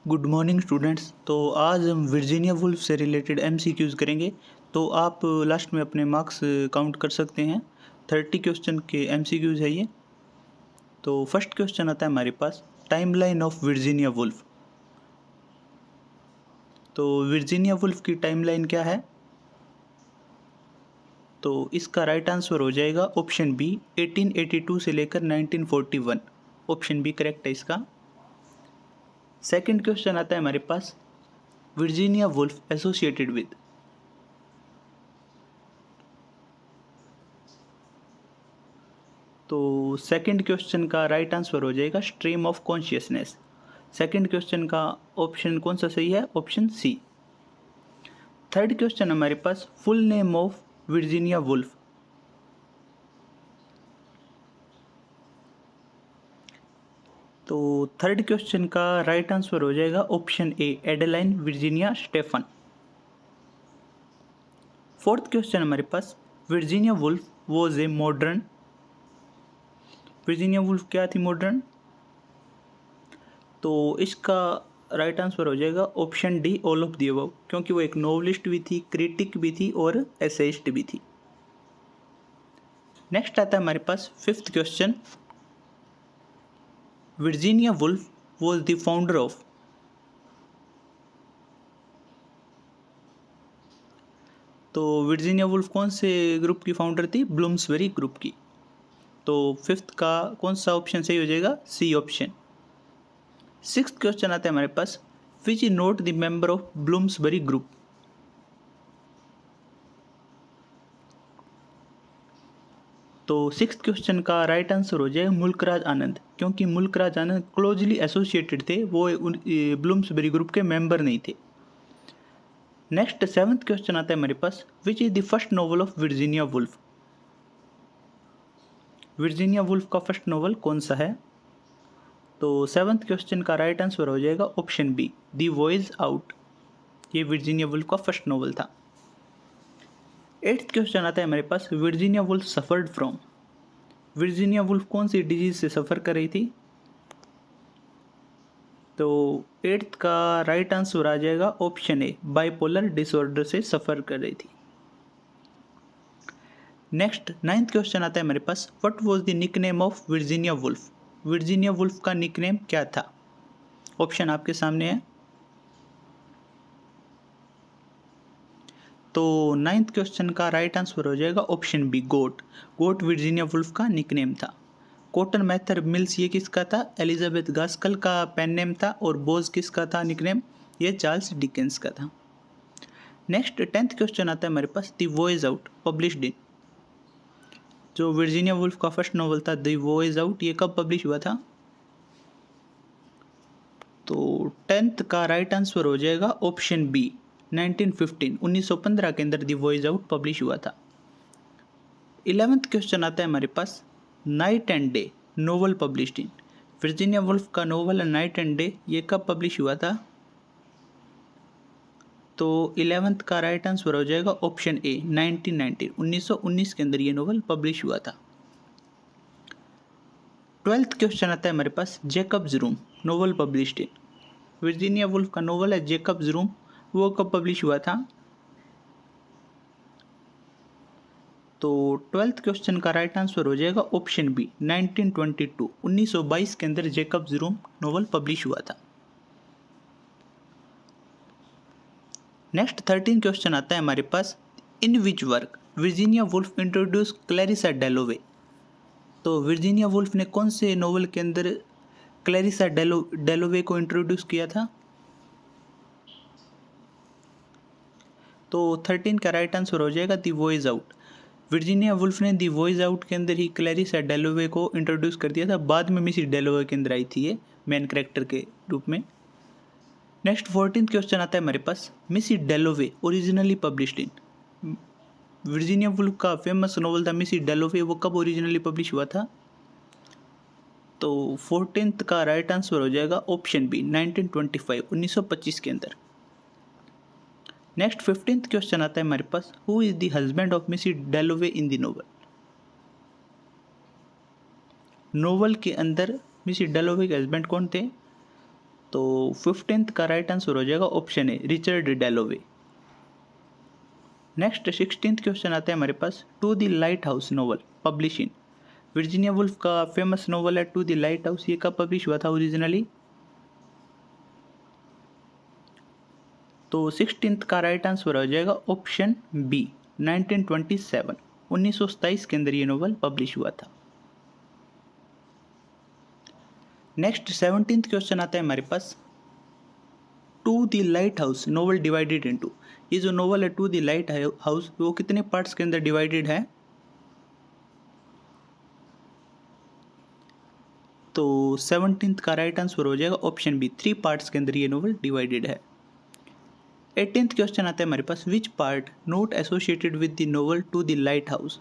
Good morning students. तो आज हम वर्जीनिया वुल्फ से रिलेटेड एमसीक्यूज़ करेंगे। तो आप लास्ट में अपने मार्क्स काउंट कर सकते हैं। 30 क्वेश्चन के एमसीक्यूज़ है ये। तो फर्स्ट क्वेश्चन आता है हमारे पास, टाइमलाइन ऑफ वर्जीनिया वुल्फ। तो वर्जीनिया वुल्फ की टाइमलाइन क्या है? तो इसका राइट आंसर हो जाएगा ऑप्शन बी, 1882 से लेकर 1941। ऑप्शन बी करेक्ट है इसका। सेकंड क्वेश्चन आता है हमारे पास, वर्जीनिया वुल्फ एसोसिएटेड विद। तो सेकंड क्वेश्चन का राइट आंसर हो जाएगा stream of consciousness. Second question का ऑप्शन कौन सा सही है? Option C. थर्ड क्वेश्चन हमारे पास, full name of Virginia Woolf. तो थर्ड क्वेश्चन का राइट आंसर हो जाएगा option A, Adeline Virginia Stephen. Fourth question हमारे पास, Virginia Woolf was a modern. Virginia Woolf क्या थी? मॉडर्न। तो इसका राइट आंसर हो जाएगा option D, all of the above, क्योंकि वो एक नोवेलिस्ट भी थी, क्रिटिक भी थी और एसेइस्ट भी थी। नेक्स्ट आता है हमारे पास fifth question, Virginia Woolf was the founder of. तो वर्जीनिया वुल्फ कौन से ग्रुप की फाउंडर थी? ब्लूम्सबेरी ग्रुप की। तो फिफ्थ का कौन सा ऑप्शन सही हो जाएगा? C option. सिक्स्थ क्वेश्चन आता है हमारे पास, which is not the member of Bloomsbury group. तो सिक्स्थ क्वेश्चन का राइट आंसर हो जाएगा मुल्कराज आनंद, क्योंकि मुल्कराज आनंद क्लोजली एसोसिएटेड थे, वो ब्लूम्सबेरी ग्रुप के मेंबर नहीं थे। नेक्स्ट सेवंथ क्वेश्चन आता है हमारे पास, which is the first novel of Virginia Woolf. Virginia Woolf का फर्स्ट नॉवल कौन सा है? तो सेवंथ क्वेश्चन का राइट आंसर हो जाएगा option B, the voyage out. ये वर्जीनिया वुल्फ का फर्स्ट नॉवल था। एट्थ क्वेश्चन आता है हमारे पास, Virginia Woolf suffered from. Virginia Woolf कौन सी डिजीज से सफ़र कर रही थी? तो एट्थ का राइट आंसर आ जाएगा ऑप्शन ए, बाइपोलर डिसऑर्डर से सफ़र कर रही थी। नेक्स्ट नाइन्थ क्वेश्चन आता है हमारे पास, what was the nickname of Virginia Woolf. Virginia Woolf का निकनेम क्या था? ऑप्शन आपके सामने है। तो नाइन्थ क्वेश्चन का राइट आंसर हो जाएगा option B, goat. Goat Virginia Woolf का निकनेम था। कॉटन मैथर मिल्स ये किसका था? एलिजाबेथ गास्कल का पेन नेम था। और बोज किसका था निकनेम? ये चार्ल्स डिकेंस का था। नेक्स्ट टेंथ क्वेश्चन आता है हमारे पास, the voyage out published in. जो वर्जीनिया वुल्फ का फर्स्ट नॉवल था द वॉइस आउट, ये कब पब्लिश हुआ था? तो टेंथ का राइट आंसर हो जाएगा ऑप्शन बी, 1915, 1915 के अंदर द वॉइस आउट पब्लिश हुआ था। 11th क्वेश्चन आता है हमारे पास, night and day novel published in. Virginia Woolf का नोवेल नाइट एंड डे, ये कब पब्लिश हुआ था? तो 11th का राइट आंसर हो जाएगा ऑप्शन ए, 1919, 1919 के अंदर ये नोवेल पब्लिश हुआ था। 12th क्वेश्चन आता है हमारे पास, Jacob's room novel published in. Virginia Woolf का नोवेल है जेकब्स रूम, वो कब पब्लिश हुआ था? तो 12th क्वेश्चन का राइट आंसर हो जाएगा ऑप्शन बी, 1922, 1922 के अंदर जेकब्स रूम नोवेल पब्लिश हुआ था। नेक्स्ट 13 क्वेश्चन आता है हमारे पास, in which work Virginia Woolf introduce Clarissa Dalloway. तो वर्जीनिया वुल्फ ने कौन से नोवेल के अंदर क्लैरिसा डेलोवे को इंट्रोड्यूस किया था? तो 13 का राइट आंसर हो जाएगा the voyage out. Virginia Woolf ने द वॉइस आउट के अंदर ही क्लैरिसा डेलोवे को इंट्रोड्यूस कर दिया था। बाद में मिसिस डेलोवे के अंदर आई थी ये मेन कैरेक्टर के रूप में। नेक्स्ट 14th क्वेश्चन आता है हमारे पास, Mrs Dalloway originally published in. Virginia Woolf का फेमस नोवेल था मिसिस डेलोवे, वो कब ओरिजिनली पब्लिश हुआ था? तो 14th का राइट आंसर हो जाएगा ऑप्शन बी, 1925, 1925 के अंदर। नेक्स्ट 15th क्वेश्चन आता है हमारे पास, who is the husband of Mrs Dalloway in the novel. Novel के अंदर मिसिस डेलोवे के हस्बैंड कौन थे? तो 15th का राइट आंसर हो जाएगा option A, Richard Dalloway. Next 16th question आता है हमारे पास, to the lighthouse novel publish in. Virginia Woolf का फेमस नोवेल है टू द लाइट हाउस, ये कब पब्लिश हुआ था ओरिजिनली? तो 16th का राइट आंसर हो जाएगा ऑप्शन बी, 1927, 1927 के अंदर ये नोवेल पब्लिश हुआ था। नेक्स्ट 17th क्वेश्चन आता है हमारे पास, to the lighthouse novel divided into. ये जो नोवेल है टू द लाइट हाउस, वो कितने पार्ट्स के अंदर डिवाइडेड है? तो 17th का राइट आंसर हो जाएगा ऑप्शन बी, 3 पार्ट्स के अंदर ये नोवेल डिवाइडेड है। 18th क्वेश्चन आता है हमारे पास, which part not associated with the novel to the lighthouse.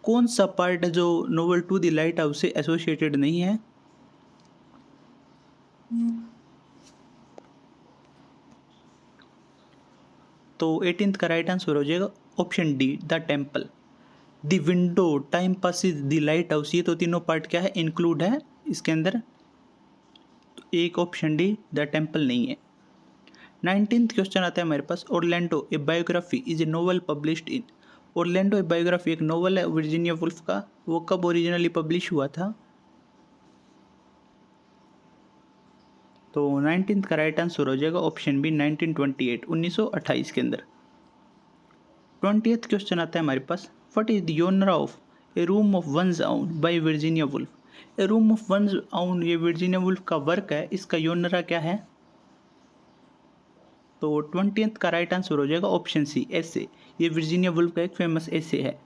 कौन सा पार्ट है जो novel to the lighthouse से एसोसिएटेड नहीं है? तो 18th का राइट आंसर हो जाएगा option D, the temple. The window, time passes, the lighthouse, ये तो तीनों पार्ट क्या है, इंक्लूड है इसके अंदर। तो एक ऑप्शन डी, द टेम्पल नहीं है। 19th क्वेश्चन आता है हमारे पास, Orlando a biography is a novel published in. Orlando a biography एक नोवेल है वर्जीनिया वुल्फ का, वो कब ओरिजिनली पब्लिश हुआ था? तो 19th का राइट आंसर हो जाएगा ऑप्शन बी, 1928, 1928 के अंदर। 20th क्वेश्चन आता है हमारे पास, what is the genre of a room of one's own by Virginia Woolf. A room of one's own ये वर्जीनिया वुल्फ का वर्क है, इसका योनरा क्या है? तो 20th का राइट आंसर हो जाएगा ऑप्शन सी, एसे। ये वर्जीनिया वुल्फ का एक फेमस एसे है।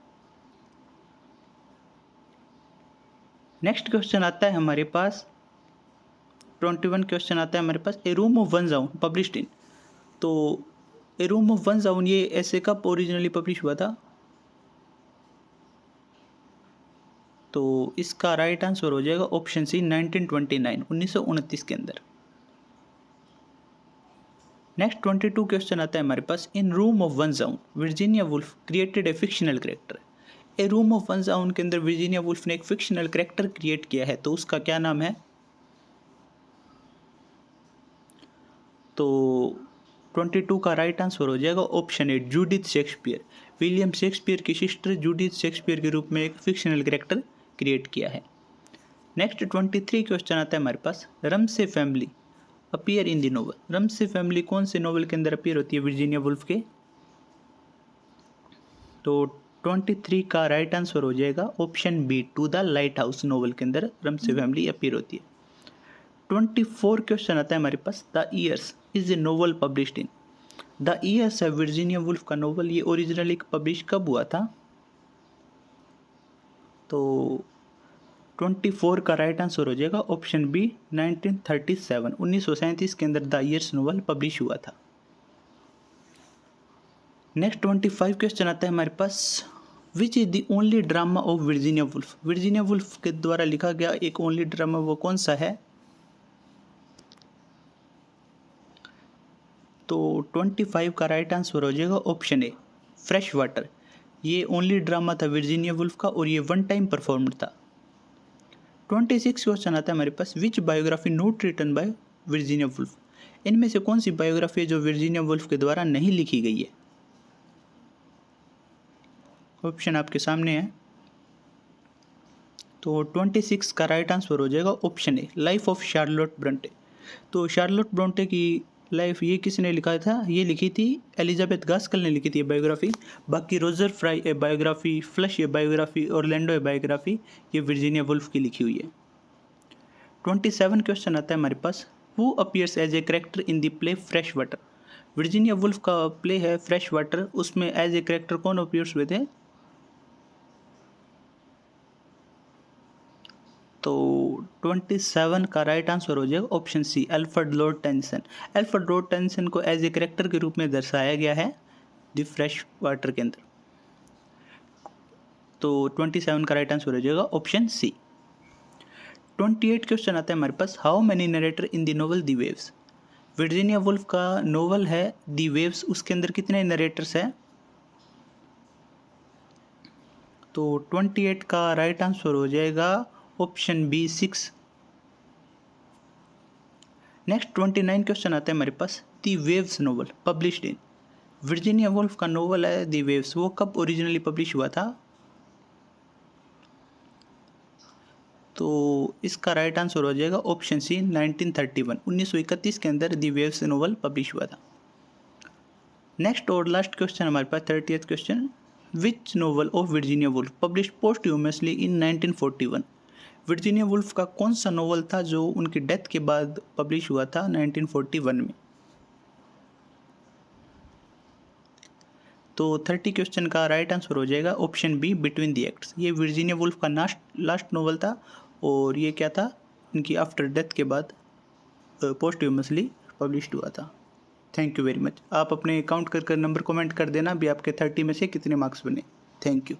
नेक्स्ट क्वेश्चन आता है हमारे पास, 21 क्वेश्चन आता है हमारे पास, a room of one's own published in. तो a room of one's own ये ऐसे कब ओरिजिनली पब्लिश हुआ था? तो इसका राइट आंसर हो जाएगा ऑप्शन सी, 1929, 1929 के अंदर। नेक्स्ट 22 क्वेश्चन आता है हमारे पास, in room of one's own Virginia Woolf created a fictional character. A room of one's own के अंदर वर्जीनिया वुल्फ ने एक फिक्शनल कैरेक्टर क्रिएट किया है, तो उसका क्या नाम है? तो 22 का राइट आंसर हो जाएगा ऑप्शन ए, जूडिथ शेक्सपियर। विलियम शेक्सपियर की सिस्टर जूडिथ शेक्सपियर के रूप में एक फिक्शनल कैरेक्टर क्रिएट किया है। नेक्स्ट 23 क्वेश्चन आता है हमारे पास, Ramsay family appear in the novel. Ramsay family कौन से नोवेल के अंदर अपीयर होती है वर्जीनिया वुल्फ के? तो 23 का राइट आंसर हो जाएगा option B, to the lighthouse novel के अंदर रमसे फैमिली अपीयर होती है। 24 क्वेश्चन आता है हमारे पास, the years is a novel published in. The years है वर्जीनिया वुल्फ का नोवेल, ये ओरिजिनली पब्लिश कब हुआ था? तो 24 का राइट आंसर हो जाएगा ऑप्शन बी, 1937, 1937 के अंदर द ईयर्स नोवेल पब्लिश हुआ था। नेक्स्ट 25 क्वेश्चन आता है हमारे पास, which is the only drama of Virginia Woolf. Virginia Woolf के द्वारा लिखा गया एक ओनली ड्रामा वो कौन सा है? तो 25 का राइट आंसर हो जाएगा ऑप्शन ए, फ्रेश वाटर। ये ओनली ड्रामा था वर्जीनिया वुल्फ का और ये वन टाइम परफॉर्मर था। 26 क्वेश्चन आता है हमारे पास, which biography not written by Virginia Woolf. इनमें से कौन सी बायोग्राफी है जो वर्जीनिया वुल्फ के द्वारा नहीं लिखी गई है? ऑप्शन आपके सामने है। तो 26 का राइट आंसर हो जाएगा option A, life of Charlotte Brontë. तो शार्लोट ब्रंटे की लाइफ ये किसने लिखा था? ये लिखी थी एलिजाबेथ गास्कल ने लिखी थी बायोग्राफी। बाकी Roger Fry a biography, Flush a biography, Orlando a biography, ये वर्जीनिया वुल्फ की लिखी हुई है। 27 क्वेश्चन आता है हमारे पास, who appears as a character in the play fresh water. Virginia Woolf का प्ले है फ्रेश वाटर, उसमें एज ए कैरेक्टर कौन अपीयर्स हुए थे? तो 27 का राइट आंसर हो जाएगा option C, Alfred Lord Tennyson. Alfred Lord Tennyson को एज ए कैरेक्टर के रूप में दर्शाया गया है द फ्रेश वाटर के अंदर। तो 27 का राइट आंसर हो जाएगा ऑप्शन सी। 28 क्वेश्चन आता है हमारे पास, how many narrator in the novel the waves. Virginia Woolf का नोवेल है द वेव्स, उसके अंदर कितने नरेटर्स हैं? तो 28 का राइट आंसर हो जाएगा ऑप्शन बी, 6। नेक्स्ट 29 क्वेश्चन आता है हमारे पास, the waves novel published in. Virginia Woolf का नोवेल है दी वेव्स, वो कब ओरिजिनली पब्लिश हुआ था? तो इसका राइट आंसर हो जाएगा ऑप्शन सी 1931, 1931 के अंदर दी वेव्स नोवेल पब्लिश हुआ था। नेक्स्ट और लास्ट क्वेश्चन हमारे पास 30th question, which novel of Virginia Woolf published posthumously in 1941। Virginia Woolf का कौन सा नोवेल था जो उनकी डेथ के बाद पब्लिश हुआ था 1941 में? तो 30 क्वेश्चन का राइट आंसर हो जाएगा option be between the acts. ये वर्जीनिया वुल्फ का लास्ट नोवेल था और ये क्या था, इनकी आफ्टर डेथ के बाद पोस्टह्यूमसली पब्लिश्ड हुआ था। Thank you very much. आप अपने काउंट कर नंबर कमेंट कर देना भी आपके 30 में से कितने मार्क्स बने। Thank you.